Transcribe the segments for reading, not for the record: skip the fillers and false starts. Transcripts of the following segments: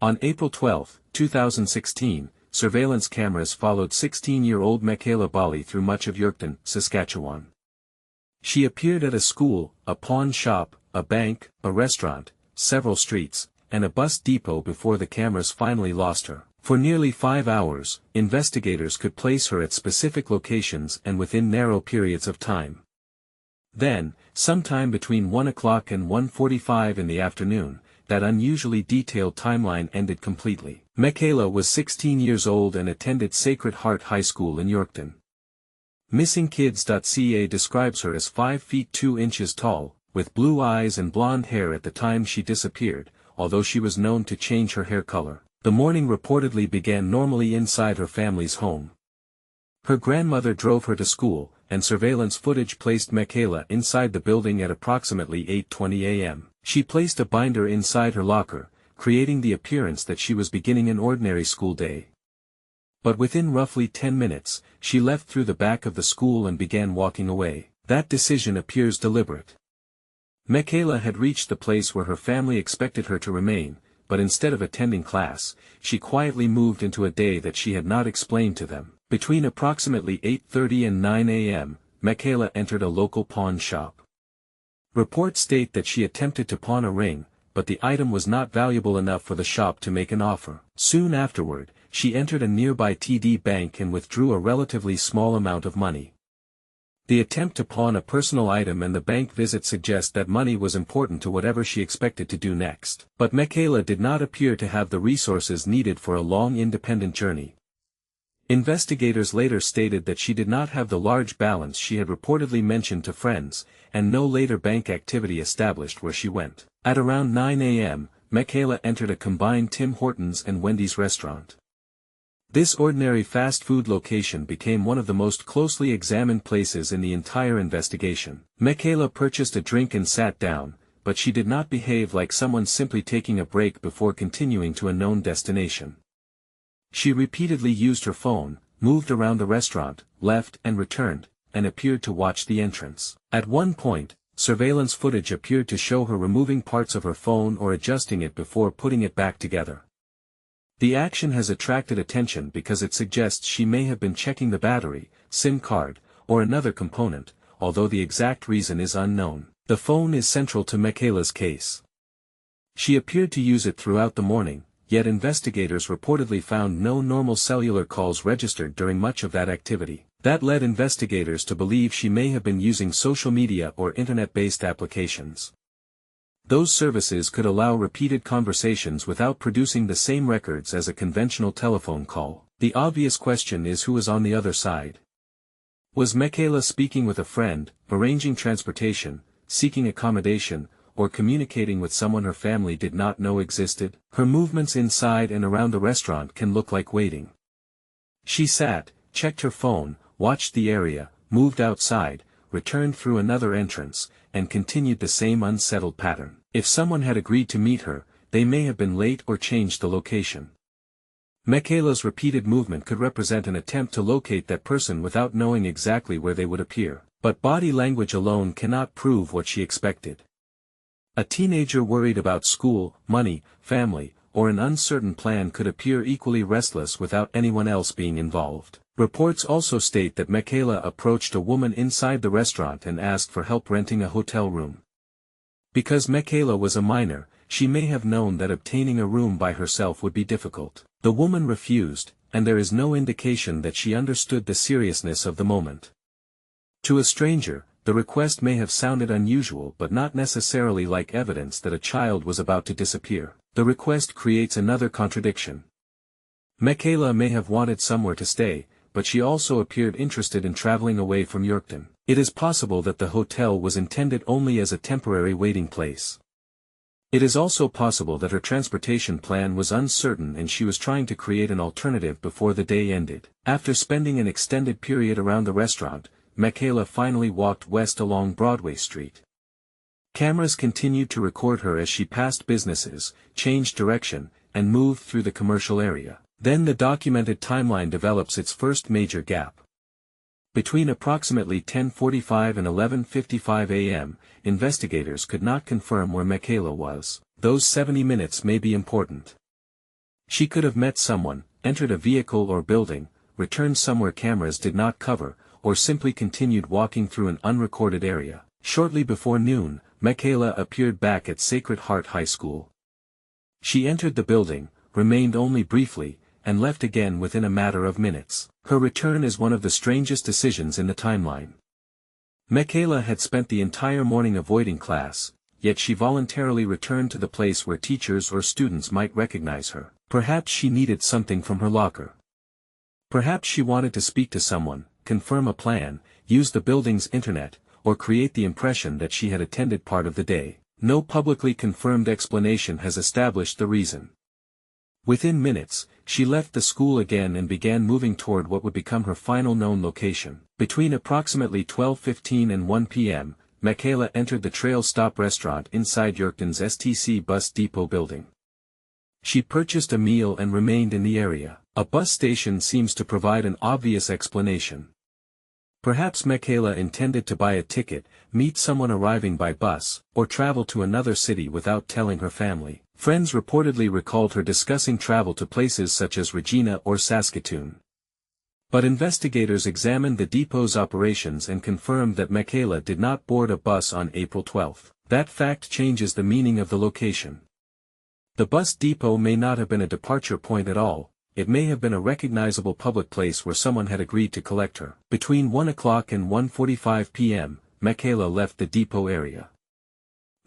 On April 12, 2016, surveillance cameras followed 16-year-old Mekayla Bali through much of Yorkton, Saskatchewan. She appeared at a school, a pawn shop, a bank, a restaurant, several streets, and a bus depot before the cameras finally lost her. For nearly 5 hours, investigators could place her at specific locations and within narrow periods of time. Then, sometime between 1 o'clock and 1:45 in the afternoon, that unusually detailed timeline ended completely. Mekayla was 16 years old and attended Sacred Heart High School in Yorkton. MissingKids.ca describes her as 5 feet 2 inches tall, with blue eyes and blonde hair at the time she disappeared, although she was known to change her hair color. The morning reportedly began normally inside her family's home. Her grandmother drove her to school, and surveillance footage placed Mekayla inside the building at approximately 8:20 a.m. She placed a binder inside her locker, creating the appearance that she was beginning an ordinary school day. But within roughly 10 minutes, she left through the back of the school and began walking away. That decision appears deliberate. Mekayla had reached the place where her family expected her to remain, but instead of attending class, she quietly moved into a day that she had not explained to them. Between approximately 8:30 and 9 a.m., Mekayla entered a local pawn shop. Reports state that she attempted to pawn a ring, but the item was not valuable enough for the shop to make an offer. Soon afterward, she entered a nearby TD bank and withdrew a relatively small amount of money. The attempt to pawn a personal item and the bank visit suggest that money was important to whatever she expected to do next. But Mekayla did not appear to have the resources needed for a long independent journey. Investigators later stated that she did not have the large balance she had reportedly mentioned to friends, and no later bank activity established where she went. At around 9 a.m., Mekayla entered a combined Tim Hortons and Wendy's restaurant. This ordinary fast food location became one of the most closely examined places in the entire investigation. Mekayla purchased a drink and sat down, but she did not behave like someone simply taking a break before continuing to a known destination. She repeatedly used her phone, moved around the restaurant, left and returned, and appeared to watch the entrance. At one point, surveillance footage appeared to show her removing parts of her phone or adjusting it before putting it back together. The action has attracted attention because it suggests she may have been checking the battery, SIM card, or another component, although the exact reason is unknown. The phone is central to Mekayla's case. She appeared to use it throughout the morning, yet investigators reportedly found no normal cellular calls registered during much of that activity. That led investigators to believe she may have been using social media or internet-based applications. Those services could allow repeated conversations without producing the same records as a conventional telephone call. The obvious question is who is on the other side. Was Mekayla speaking with a friend, arranging transportation, seeking accommodation, or communicating with someone her family did not know existed? Her movements inside and around the restaurant can look like waiting. She sat, checked her phone, watched the area, moved outside, returned through another entrance, and continued the same unsettled pattern. If someone had agreed to meet her, they may have been late or changed the location. Mekayla's repeated movement could represent an attempt to locate that person without knowing exactly where they would appear. But body language alone cannot prove what she expected. A teenager worried about school, money, family, or an uncertain plan could appear equally restless without anyone else being involved. Reports also state that Mekayla approached a woman inside the restaurant and asked for help renting a hotel room. Because Mekayla was a minor, she may have known that obtaining a room by herself would be difficult. The woman refused, and there is no indication that she understood the seriousness of the moment. To a stranger, the request may have sounded unusual but not necessarily like evidence that a child was about to disappear. The request creates another contradiction. Mekayla may have wanted somewhere to stay, but she also appeared interested in traveling away from Yorkton. It is possible that the hotel was intended only as a temporary waiting place. It is also possible that her transportation plan was uncertain and she was trying to create an alternative before the day ended. After spending an extended period around the restaurant, Mekayla finally walked west along Broadway Street. Cameras continued to record her as she passed businesses, changed direction, and moved through the commercial area. Then the documented timeline develops its first major gap. Between approximately 10:45 and 11:55 a.m., investigators could not confirm where Mekayla was. Those 70 minutes may be important. She could have met someone, entered a vehicle or building, returned somewhere cameras did not cover, or simply continued walking through an unrecorded area. Shortly before noon, Mekayla appeared back at Sacred Heart High School. She entered the building, remained only briefly, and left again within a matter of minutes. Her return is one of the strangest decisions in the timeline. Mekayla had spent the entire morning avoiding class, yet she voluntarily returned to the place where teachers or students might recognize her. Perhaps she needed something from her locker. Perhaps she wanted to speak to someone, confirm a plan, use the building's internet, or create the impression that she had attended part of the day. No publicly confirmed explanation has established the reason. Within minutes, she left the school again and began moving toward what would become her final known location. Between approximately 12:15 and 1 p.m., Mekayla entered the Trail Stop restaurant inside Yorkton's STC Bus Depot building. She purchased a meal and remained in the area. A bus station seems to provide an obvious explanation. Perhaps Mekayla intended to buy a ticket, meet someone arriving by bus, or travel to another city without telling her family. Friends reportedly recalled her discussing travel to places such as Regina or Saskatchewan. But investigators examined the depot's operations and confirmed that Mekayla did not board a bus on April 12. That fact changes the meaning of the location. The bus depot may not have been a departure point at all. It may have been a recognizable public place where someone had agreed to collect her. Between 1 o'clock and 1:45 p.m., Mekayla left the depot area.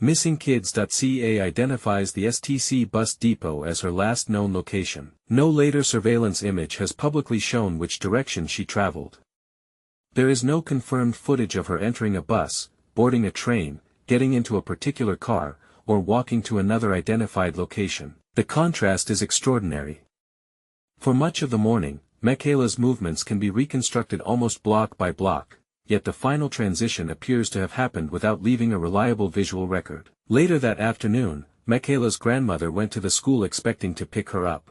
MissingKids.ca identifies the STC Bus Depot as her last known location. No later surveillance image has publicly shown which direction she traveled. There is no confirmed footage of her entering a bus, boarding a train, getting into a particular car, or walking to another identified location. The contrast is extraordinary. For much of the morning, Mekayla's movements can be reconstructed almost block by block, yet the final transition appears to have happened without leaving a reliable visual record. Later that afternoon, Mekayla's grandmother went to the school expecting to pick her up.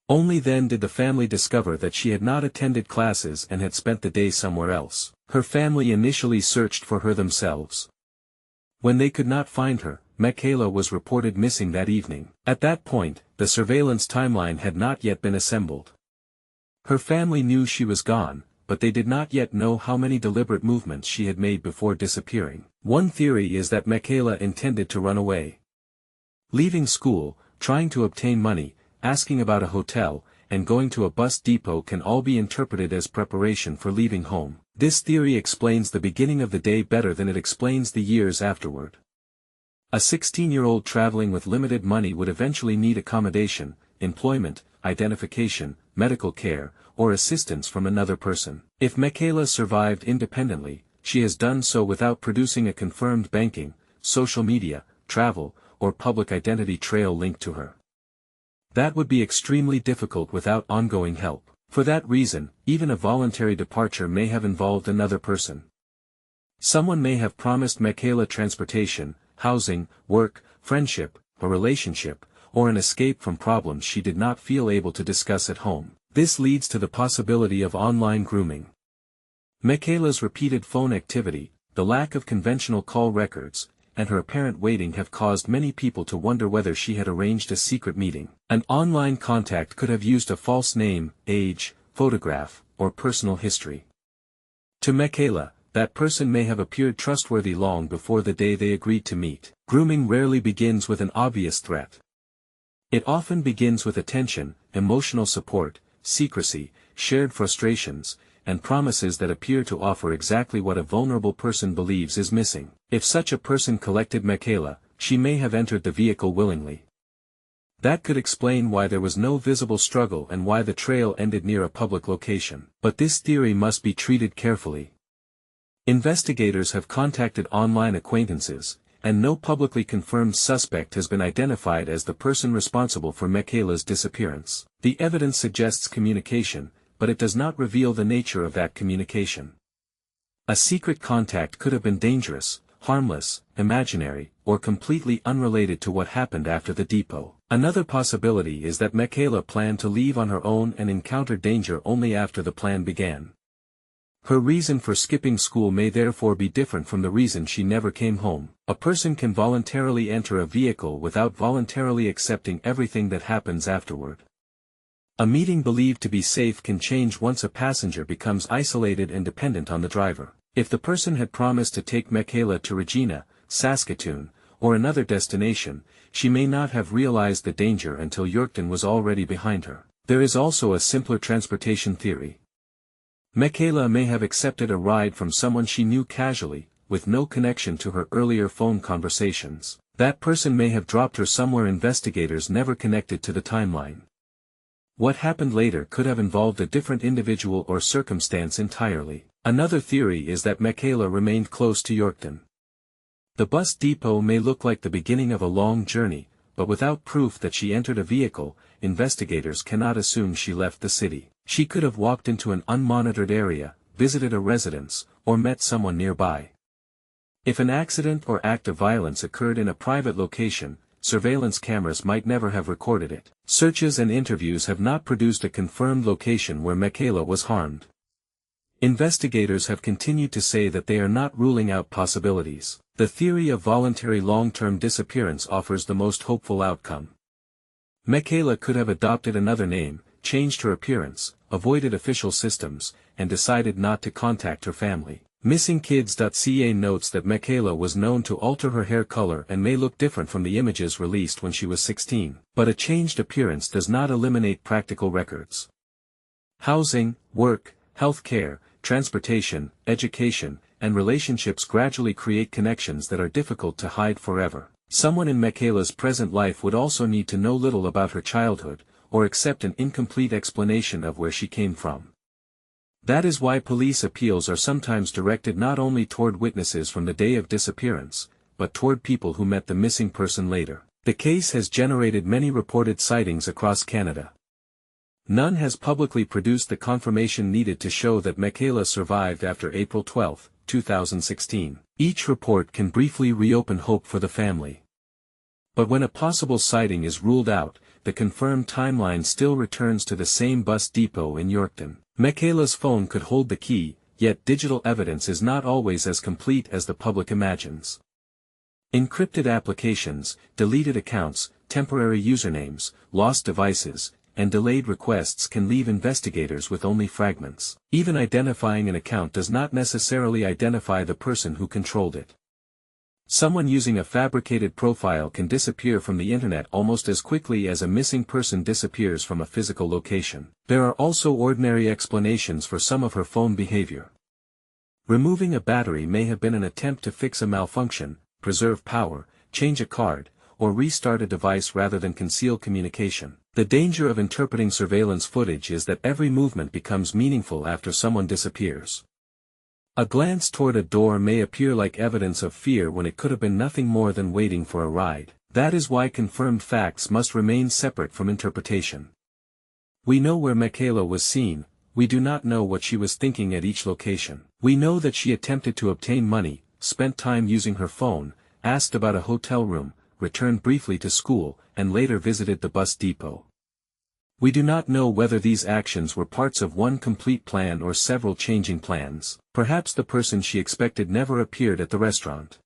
Only then did the family discover that she had not attended classes and had spent the day somewhere else. Her family initially searched for her themselves. When they could not find her, Mekayla was reported missing that evening. At that point, the surveillance timeline had not yet been assembled. Her family knew she was gone, but they did not yet know how many deliberate movements she had made before disappearing. One theory is that Mekayla intended to run away. Leaving school, trying to obtain money, asking about a hotel, and going to a bus depot can all be interpreted as preparation for leaving home. This theory explains the beginning of the day better than it explains the years afterward. A 16-year-old traveling with limited money would eventually need accommodation, employment, identification, medical care, or assistance from another person. If Mekayla survived independently, she has done so without producing a confirmed banking, social media, travel, or public identity trail linked to her. That would be extremely difficult without ongoing help. For that reason, even a voluntary departure may have involved another person. Someone may have promised Mekayla transportation, housing, work, friendship, a relationship, or an escape from problems she did not feel able to discuss at home. This leads to the possibility of online grooming. Mekayla's repeated phone activity, the lack of conventional call records, and her apparent waiting have caused many people to wonder whether she had arranged a secret meeting. An online contact could have used a false name, age, photograph, or personal history. To Mekayla, that person may have appeared trustworthy long before the day they agreed to meet. Grooming rarely begins with an obvious threat. It often begins with attention, emotional support, secrecy, shared frustrations, and promises that appear to offer exactly what a vulnerable person believes is missing. If such a person collected Mekayla, she may have entered the vehicle willingly. That could explain why there was no visible struggle and why the trail ended near a public location. But this theory must be treated carefully. Investigators have contacted online acquaintances, and no publicly confirmed suspect has been identified as the person responsible for Mekayla's disappearance. The evidence suggests communication, but it does not reveal the nature of that communication. A secret contact could have been dangerous, harmless, imaginary, or completely unrelated to what happened after the depot. Another possibility is that Mekayla planned to leave on her own and encountered danger only after the plan began. Her reason for skipping school may therefore be different from the reason she never came home. A person can voluntarily enter a vehicle without voluntarily accepting everything that happens afterward. A meeting believed to be safe can change once a passenger becomes isolated and dependent on the driver. If the person had promised to take Mekayla to Regina, Saskatchewan, or another destination, she may not have realized the danger until Yorkton was already behind her. There is also a simpler transportation theory. Mekayla may have accepted a ride from someone she knew casually, with no connection to her earlier phone conversations. That person may have dropped her somewhere investigators never connected to the timeline. What happened later could have involved a different individual or circumstance entirely. Another theory is that Mekayla remained close to Yorkton. The bus depot may look like the beginning of a long journey, but without proof that she entered a vehicle, investigators cannot assume she left the city. She could have walked into an unmonitored area, visited a residence, or met someone nearby. If an accident or act of violence occurred in a private location, surveillance cameras might never have recorded it. Searches and interviews have not produced a confirmed location where Mekayla was harmed. Investigators have continued to say that they are not ruling out possibilities. The theory of voluntary long-term disappearance offers the most hopeful outcome. Mekayla could have adopted another name, changed her appearance, avoided official systems, and decided not to contact her family. MissingKids.ca notes that Mekayla was known to alter her hair color and may look different from the images released when she was 16, but a changed appearance does not eliminate practical records. Housing, work, health care, transportation, education, and relationships gradually create connections that are difficult to hide forever. Someone in Mekayla's present life would also need to know little about her childhood, or accept an incomplete explanation of where she came from. That is why police appeals are sometimes directed not only toward witnesses from the day of disappearance, but toward people who met the missing person later. The case has generated many reported sightings across Canada. None has publicly produced the confirmation needed to show that Mekayla survived after April 12, 2016. Each report can briefly reopen hope for the family. But when a possible sighting is ruled out, the confirmed timeline still returns to the same bus depot in Yorkton. Mekayla's phone could hold the key, yet digital evidence is not always as complete as the public imagines. Encrypted applications, deleted accounts, temporary usernames, lost devices, and delayed requests can leave investigators with only fragments. Even identifying an account does not necessarily identify the person who controlled it. Someone using a fabricated profile can disappear from the internet almost as quickly as a missing person disappears from a physical location. There are also ordinary explanations for some of her phone behavior. Removing a battery may have been an attempt to fix a malfunction, preserve power, change a card, or restart a device rather than conceal communication. The danger of interpreting surveillance footage is that every movement becomes meaningful after someone disappears. A glance toward a door may appear like evidence of fear when it could have been nothing more than waiting for a ride. That is why confirmed facts must remain separate from interpretation. We know where Mekayla was seen, we do not know what she was thinking at each location. We know that she attempted to obtain money, spent time using her phone, asked about a hotel room, returned briefly to school, and later visited the bus depot. We do not know whether these actions were parts of one complete plan or several changing plans. Perhaps the person she expected never appeared at the restaurant.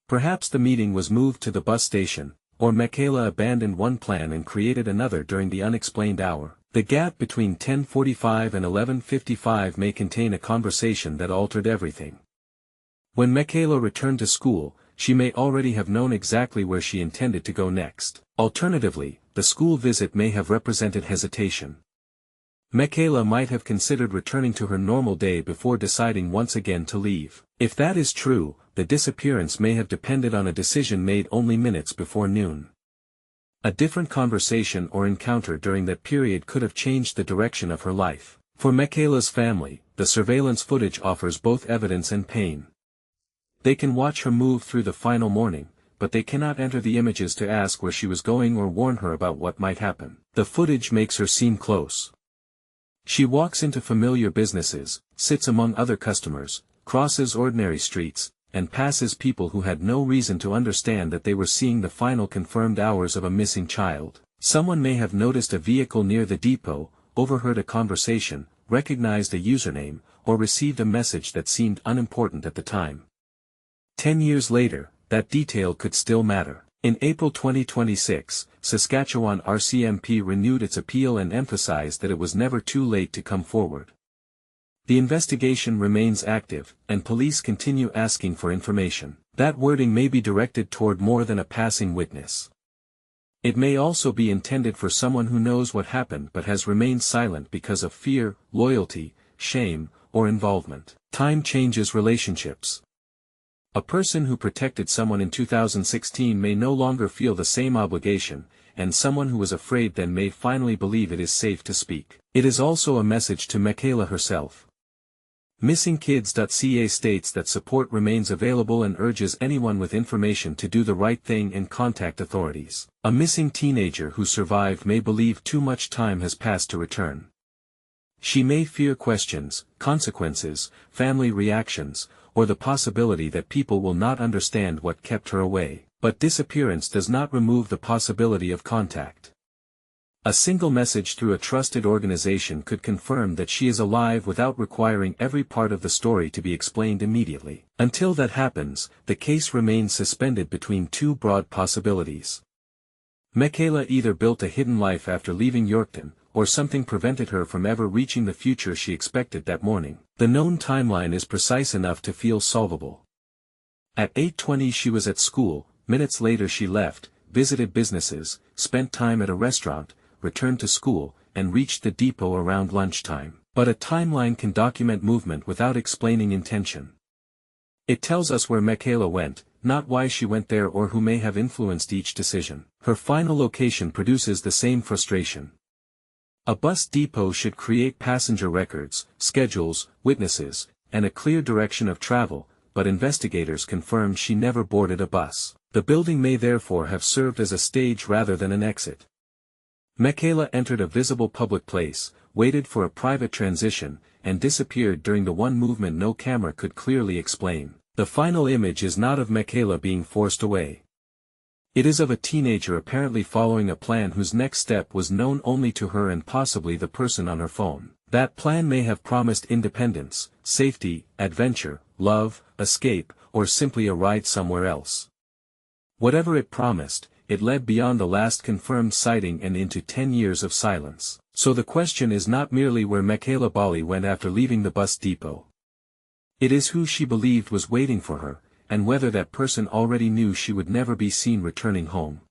Perhaps the meeting was moved to the bus station, or Mekayla abandoned one plan and created another during the unexplained hour. The gap between 10:45 and 11:55 may contain a conversation that altered everything. When Mekayla returned to school, she may already have known exactly where she intended to go next. Alternatively, the school visit may have represented hesitation. Mekayla might have considered returning to her normal day before deciding once again to leave. If that is true, the disappearance may have depended on a decision made only minutes before noon. A different conversation or encounter during that period could have changed the direction of her life. For Mekayla's family, the surveillance footage offers both evidence and pain. They can watch her move through the final morning, but they cannot enter the images to ask where she was going or warn her about what might happen. The footage makes her seem close. She walks into familiar businesses, sits among other customers, crosses ordinary streets, and passes people who had no reason to understand that they were seeing the final confirmed hours of a missing child. Someone may have noticed a vehicle near the depot, overheard a conversation, recognized a username, or received a message that seemed unimportant at the time. 10 years later, that detail could still matter. In April 2026, Saskatchewan RCMP renewed its appeal and emphasized that it was never too late to come forward. The investigation remains active, and police continue asking for information. That wording may be directed toward more than a passing witness. It may also be intended for someone who knows what happened but has remained silent because of fear, loyalty, shame, or involvement. Time changes relationships. A person who protected someone in 2016 may no longer feel the same obligation, and someone who was afraid then may finally believe it is safe to speak. It is also a message to Mekayla herself. MissingKids.ca states that support remains available and urges anyone with information to do the right thing and contact authorities. A missing teenager who survived may believe too much time has passed to return. She may fear questions, consequences, family reactions, or the possibility that people will not understand what kept her away. But disappearance does not remove the possibility of contact. A single message through a trusted organization could confirm that she is alive without requiring every part of the story to be explained immediately. Until that happens, the case remains suspended between two broad possibilities. Mekayla either built a hidden life after leaving Yorkton, or something prevented her from ever reaching the future she expected that morning. The known timeline is precise enough to feel solvable. At 8:20 she was at school, minutes later she left, visited businesses, spent time at a restaurant, returned to school, and reached the depot around lunchtime. But a timeline can document movement without explaining intention. It tells us where Mekayla went, not why she went there or who may have influenced each decision. Her final location produces the same frustration. A bus depot should create passenger records, schedules, witnesses, and a clear direction of travel, but investigators confirmed she never boarded a bus. The building may therefore have served as a stage rather than an exit. Mekayla entered a visible public place, waited for a private transition, and disappeared during the one movement no camera could clearly explain. The final image is not of Mekayla being forced away. It is of a teenager apparently following a plan whose next step was known only to her and possibly the person on her phone. That plan may have promised independence, safety, adventure, love, escape, or simply a ride somewhere else. Whatever it promised, it led beyond the last confirmed sighting and into 10 years of silence. So the question is not merely where Mekayla Bali went after leaving the bus depot. It is who she believed was waiting for her, and whether that person already knew she would never be seen returning home.